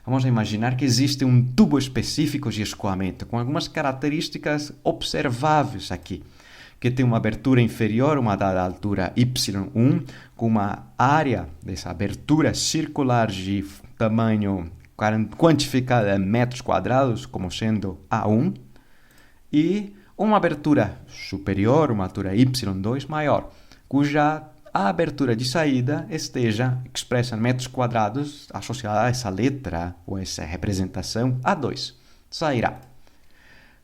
Vamos imaginar que existe um tubo específico de escoamento, com algumas características observáveis aqui, que tem uma abertura inferior, uma dada altura y1, com uma área dessa abertura circular de tamanho quantificada em metros quadrados, como sendo A1, e uma abertura superior, uma altura y2 maior, cuja a abertura de saída esteja expressa em metros quadrados associada a essa letra ou essa representação A2. Sairá.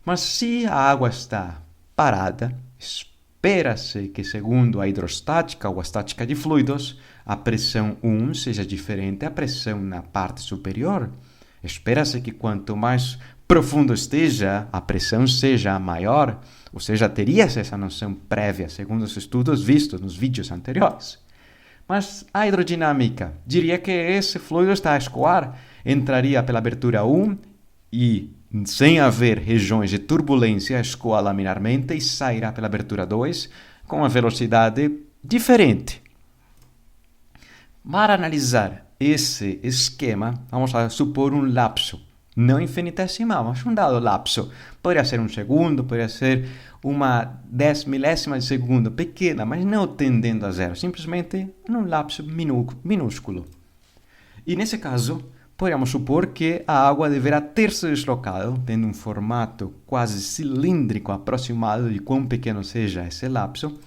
Mas se a água está parada, espera-se que, segundo a hidrostática ou a estática de fluidos, a pressão 1 seja diferente da pressão na parte superior. Espera-se que quanto mais profundo esteja, a pressão seja maior, ou seja, teria-se essa noção prévia, segundo os estudos vistos nos vídeos anteriores. Mas a hidrodinâmica diria que esse fluido está a escoar, entraria pela abertura 1 e, sem haver regiões de turbulência, escoa laminarmente e sairá pela abertura 2 com uma velocidade diferente. Para analisar esse esquema, vamos supor um lapso. Não infinitesimal, mas um dado lapso. Poderia ser um segundo, poderia ser uma 10 milésima de segundo, pequena, mas não tendendo a zero, simplesmente um lapso minúsculo. E nesse caso, poderíamos supor que a água deverá ter se deslocado, tendo um formato quase cilíndrico aproximado de quão pequeno seja esse lapso,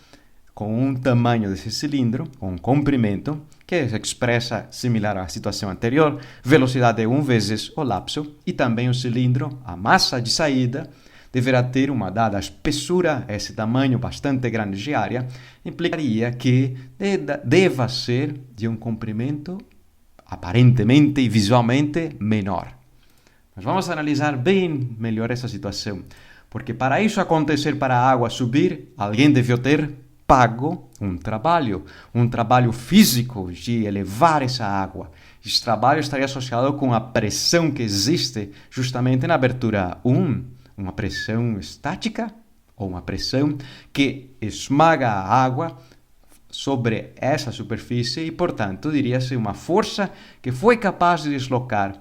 com um tamanho desse cilindro, com um comprimento, que se expressa similar à situação anterior, velocidade 1 vezes o lapso, e também o cilindro, a massa de saída, deverá ter uma dada espessura, esse tamanho bastante grande de área, implicaria que deva ser de um comprimento aparentemente e visualmente menor. Mas vamos analisar bem melhor essa situação, porque para isso acontecer, para a água subir, alguém devia ter pago um trabalho físico de elevar essa água. Esse trabalho estaria associado com a pressão que existe justamente na abertura 1, uma pressão estática ou uma pressão que esmaga a água sobre essa superfície e, portanto, diria-se uma força que foi capaz de deslocar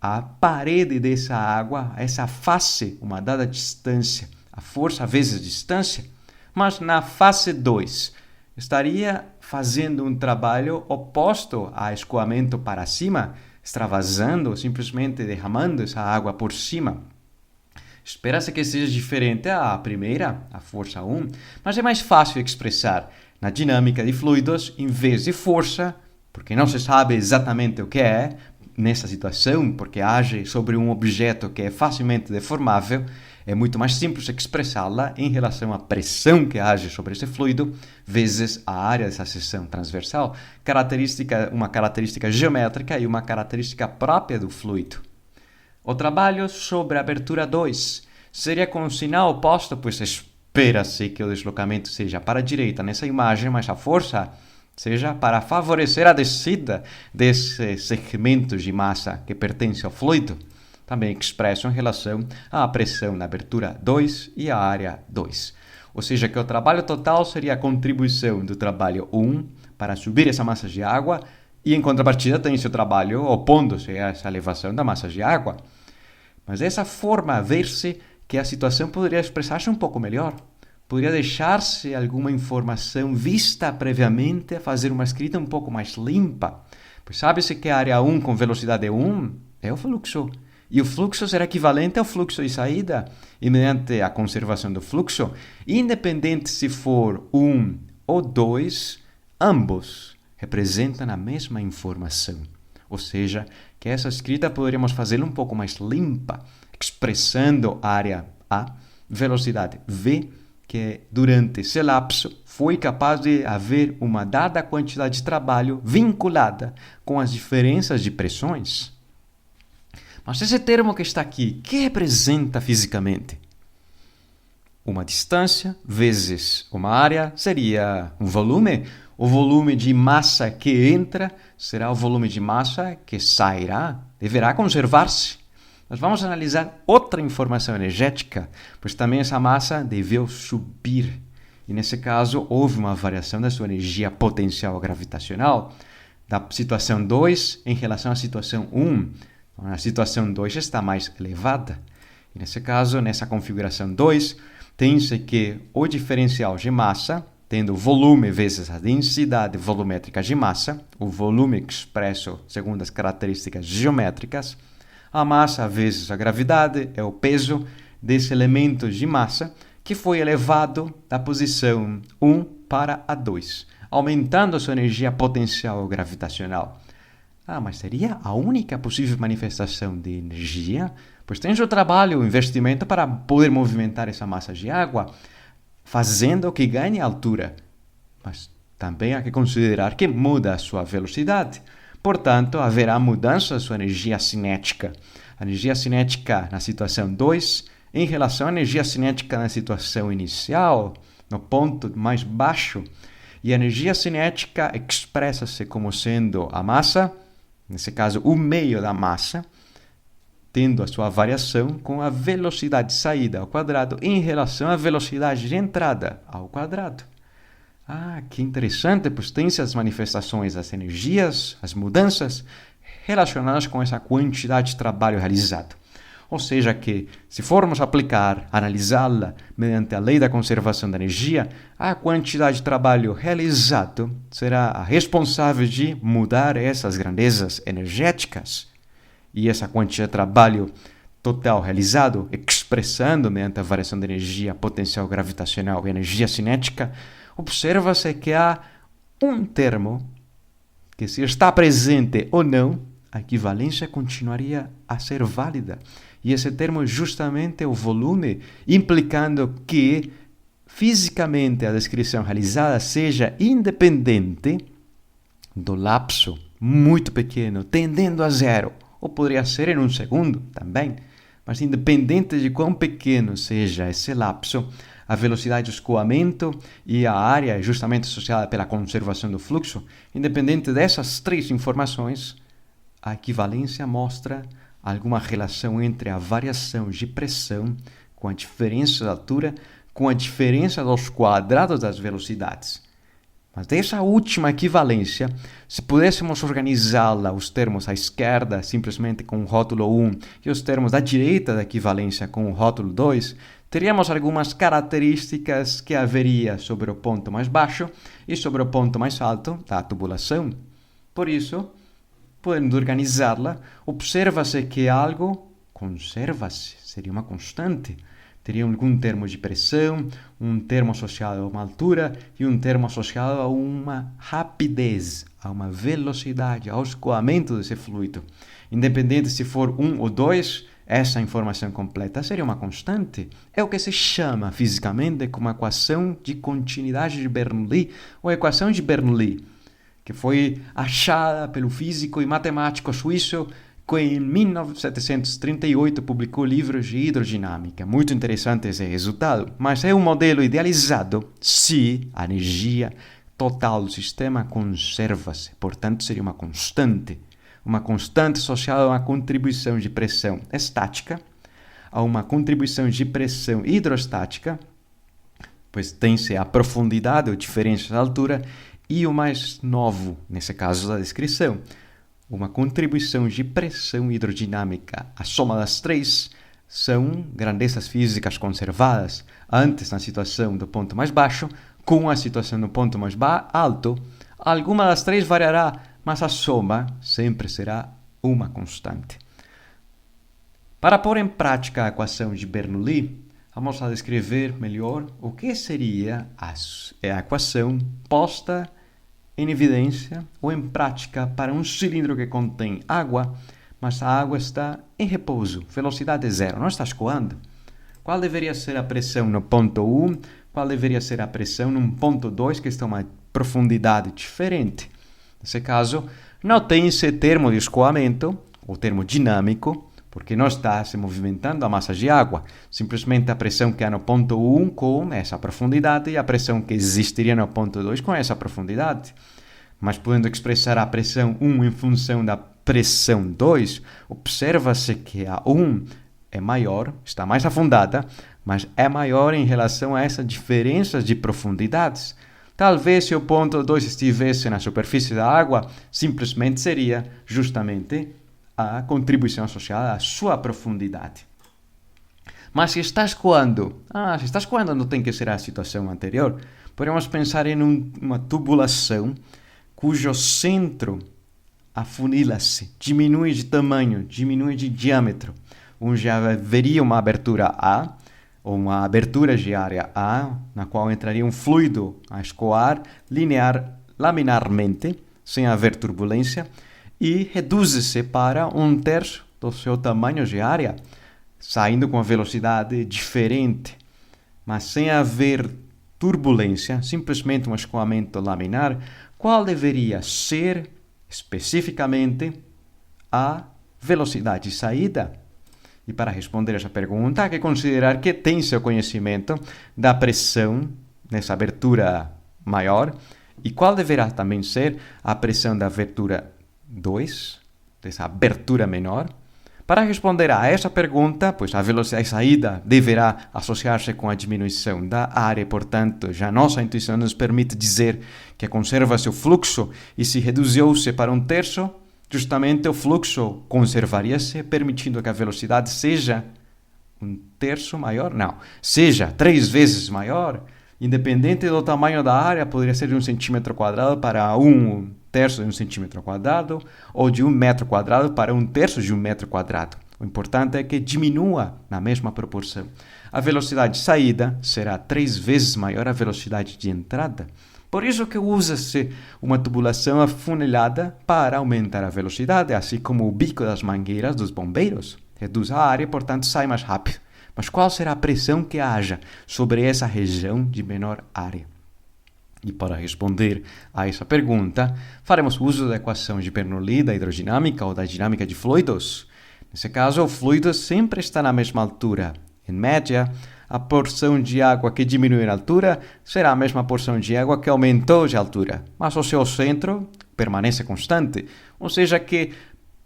a parede dessa água, essa face, uma dada distância, a força vezes distância. Mas na fase 2, estaria fazendo um trabalho oposto a escoamento para cima, extravasando, simplesmente derramando essa água por cima. Espera-se que seja diferente à primeira, a força 1, mas é mais fácil expressar na dinâmica de fluidos, em vez de força, porque não se sabe exatamente o que é nessa situação, porque age sobre um objeto que é facilmente deformável, é muito mais simples expressá-la em relação à pressão que age sobre esse fluido, vezes a área dessa seção transversal, uma característica geométrica e uma característica própria do fluido. O trabalho sobre a abertura 2 seria com o sinal oposto, pois espera-se que o deslocamento seja para a direita nessa imagem, mas a força seja para favorecer a descida desses segmentos de massa que pertencem ao fluido, também expresso em relação à pressão na abertura 2 e à área 2. Ou seja, que o trabalho total seria a contribuição do trabalho 1 para subir essa massa de água e, em contrapartida, tem seu trabalho opondo-se a essa elevação da massa de água. Mas dessa forma, ver-se que a situação poderia expressar-se um pouco melhor. Poderia deixar-se alguma informação vista previamente a fazer uma escrita um pouco mais limpa. Pois sabe-se que a área 1 com velocidade 1 é o fluxo. E o fluxo será equivalente ao fluxo de saída. E mediante a conservação do fluxo, independente se for 1 ou 2, ambos representam a mesma informação. Ou seja, que essa escrita poderíamos fazê-la um pouco mais limpa, expressando a área A, velocidade V, que durante esse lapso foi capaz de haver uma dada quantidade de trabalho vinculada com as diferenças de pressões. Mas esse termo que está aqui, que representa fisicamente? Uma distância vezes uma área seria um volume. O volume de massa que entra será o volume de massa que sairá, deverá conservar-se. Mas vamos analisar outra informação energética, pois também essa massa deveu subir. E nesse caso, houve uma variação da sua energia potencial gravitacional. Da situação 2 em relação à situação 1, A situação 2 está mais elevada. E nesse caso, nessa configuração 2, tem-se que o diferencial de massa, tendo volume vezes a densidade volumétrica de massa, o volume expresso segundo as características geométricas, a massa vezes a gravidade é o peso desse elemento de massa que foi elevado da posição 1 para a 2, aumentando a sua energia potencial gravitacional. Mas seria a única possível manifestação de energia? Pois tem o trabalho, o investimento para poder movimentar essa massa de água, fazendo que ganhe altura. Mas também há que considerar que muda a sua velocidade. Portanto, haverá mudança da sua energia cinética. A energia cinética na situação 2, em relação à energia cinética na situação inicial, no ponto mais baixo. E a energia cinética expressa-se como sendo a massa, nesse caso o meio da massa, tendo a sua variação com a velocidade de saída ao quadrado em relação à velocidade de entrada ao quadrado. Que interessante, pois tem-se as manifestações das energias, as mudanças relacionadas com essa quantidade de trabalho realizado. Ou seja que, se formos aplicar, analisá-la mediante a lei da conservação da energia, a quantidade de trabalho realizado será a responsável de mudar essas grandezas energéticas. E essa quantidade de trabalho total realizado, expressando mediante a variação de energia potencial gravitacional e energia cinética, observa-se que há um termo que, se está presente ou não, a equivalência continuaria a ser válida. E esse termo é justamente o volume, implicando que fisicamente a descrição realizada seja independente do lapso muito pequeno, tendendo a zero. Ou poderia ser em um segundo também, mas independente de quão pequeno seja esse lapso, a velocidade de escoamento e a área justamente associada pela conservação do fluxo, independente dessas três informações, a equivalência mostra alguma relação entre a variação de pressão com a diferença de altura, com a diferença dos quadrados das velocidades. Mas dessa última equivalência, se pudéssemos organizá-la, os termos à esquerda simplesmente com o rótulo 1 e os termos à direita da equivalência com o rótulo 2, teríamos algumas características que haveria sobre o ponto mais baixo e sobre o ponto mais alto da tubulação. Por isso, podendo organizá-la, observa-se que algo conserva-se, seria uma constante. Teria algum termo de pressão, um termo associado a uma altura e um termo associado a uma rapidez, a uma velocidade, ao escoamento desse fluido. Independente se for 1 ou 2, essa informação completa seria uma constante. É o que se chama fisicamente como a equação de continuidade de Bernoulli, ou equação de Bernoulli, que foi achada pelo físico e matemático suíço que em 1738 publicou livros de hidrodinâmica. Muito interessante esse resultado, mas é um modelo idealizado se a energia total do sistema conserva-se. Portanto, seria uma constante associada a uma contribuição de pressão estática, a uma contribuição de pressão hidrostática, pois tem-se a profundidade ou diferença de altura, e o mais novo, nesse caso da descrição, uma contribuição de pressão hidrodinâmica. A soma das três são grandezas físicas conservadas, antes na situação do ponto mais baixo, com a situação do ponto mais alto. Alguma das três variará, mas a soma sempre será uma constante. Para pôr em prática a equação de Bernoulli, vamos a descrever melhor o que seria a equação posta em evidência ou em prática para um cilindro que contém água, mas a água está em repouso, velocidade zero, não está escoando. Qual deveria ser a pressão no ponto 1? Qual deveria ser a pressão no ponto 2, que está a uma profundidade diferente? Nesse caso, não tem esse termo de escoamento, o termo dinâmico, porque não está se movimentando a massa de água. Simplesmente a pressão que há no ponto 1 com essa profundidade e a pressão que existiria no ponto 2 com essa profundidade. Mas podendo expressar a pressão 1 em função da pressão 2, observa-se que a 1 é maior, está mais afundada, mas é maior em relação a essas diferenças de profundidades. Talvez se o ponto 2 estivesse na superfície da água, simplesmente seria justamente a contribuição associada à sua profundidade. Mas se está escoando não tem que ser a situação anterior. Podemos pensar em uma tubulação cujo centro afunila-se, diminui de tamanho, diminui de diâmetro, onde haveria uma abertura A, ou uma abertura de área A, na qual entraria um fluido a escoar laminarmente, sem haver turbulência, e reduz-se para 1/3 do seu tamanho de área, saindo com uma velocidade diferente, mas sem haver turbulência, simplesmente um escoamento laminar. Qual deveria ser, especificamente, a velocidade de saída? E para responder essa pergunta, há que considerar que tem seu conhecimento da pressão nessa abertura maior e qual deverá também ser a pressão da abertura 2, dessa abertura menor. Para responder a essa pergunta, pois a velocidade de saída deverá associar-se com a diminuição da área, e, portanto, já nossa intuição nos permite dizer que conserva-se o fluxo e se reduziu-se para 1/3, justamente o fluxo conservaria-se, permitindo que a velocidade seja 1/3 maior, seja 3 vezes maior, independente do tamanho da área, poderia ser de 1 centímetro quadrado para 1/3 de 1 centímetro quadrado, ou de 1 metro quadrado para 1/3 de 1 metro quadrado. O importante é que diminua na mesma proporção. A velocidade de saída será 3 vezes maior a velocidade de entrada. Por isso que usa-se uma tubulação afunilada para aumentar a velocidade, assim como o bico das mangueiras dos bombeiros. Reduz a área e, portanto, sai mais rápido. Mas qual será a pressão que haja sobre essa região de menor área? E para responder a essa pergunta, faremos uso da equação de Bernoulli da hidrodinâmica ou da dinâmica de fluidos. Nesse caso, o fluido sempre está na mesma altura. Em média, a porção de água que diminuiu em altura será a mesma porção de água que aumentou de altura, mas o seu centro permanece constante, ou seja que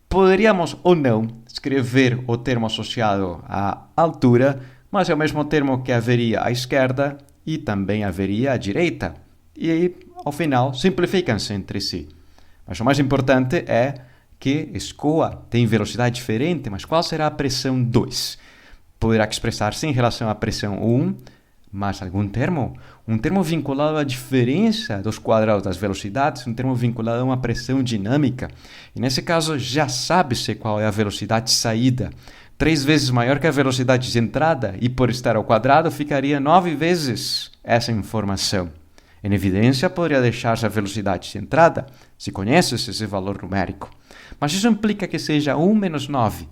poderíamos ou não escrever o termo associado à altura, mas é o mesmo termo que haveria à esquerda e também haveria à direita. E aí, ao final, simplificam-se entre si. Mas o mais importante é que escoa tem velocidade diferente, mas qual será a pressão 2? Poderá expressar-se em relação à pressão 1, mas algum termo? Um termo vinculado à diferença dos quadrados das velocidades, um termo vinculado a uma pressão dinâmica. E nesse caso, já sabe-se qual é a velocidade de saída. 3 vezes maior que a velocidade de entrada, e por estar ao quadrado, ficaria 9 vezes essa informação. Em evidência, poderia deixar-se a velocidade de entrada, se conhece-se esse valor numérico. Mas isso implica que seja 1 menos 9.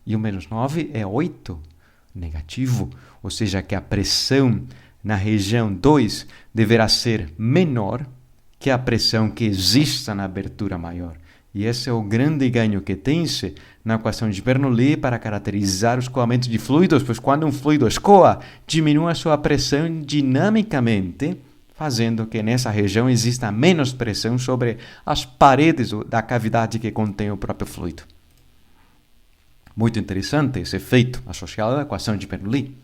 E 1 menos 9 é 8. Negativo, ou seja, que a pressão na região 2 deverá ser menor que a pressão que exista na abertura maior. E esse é o grande ganho que tem-se na equação de Bernoulli para caracterizar o escoamento de fluidos, pois quando um fluido escoa, diminui a sua pressão dinamicamente, fazendo que nessa região exista menos pressão sobre as paredes da cavidade que contém o próprio fluido. Muito interessante esse efeito associado à equação de Bernoulli.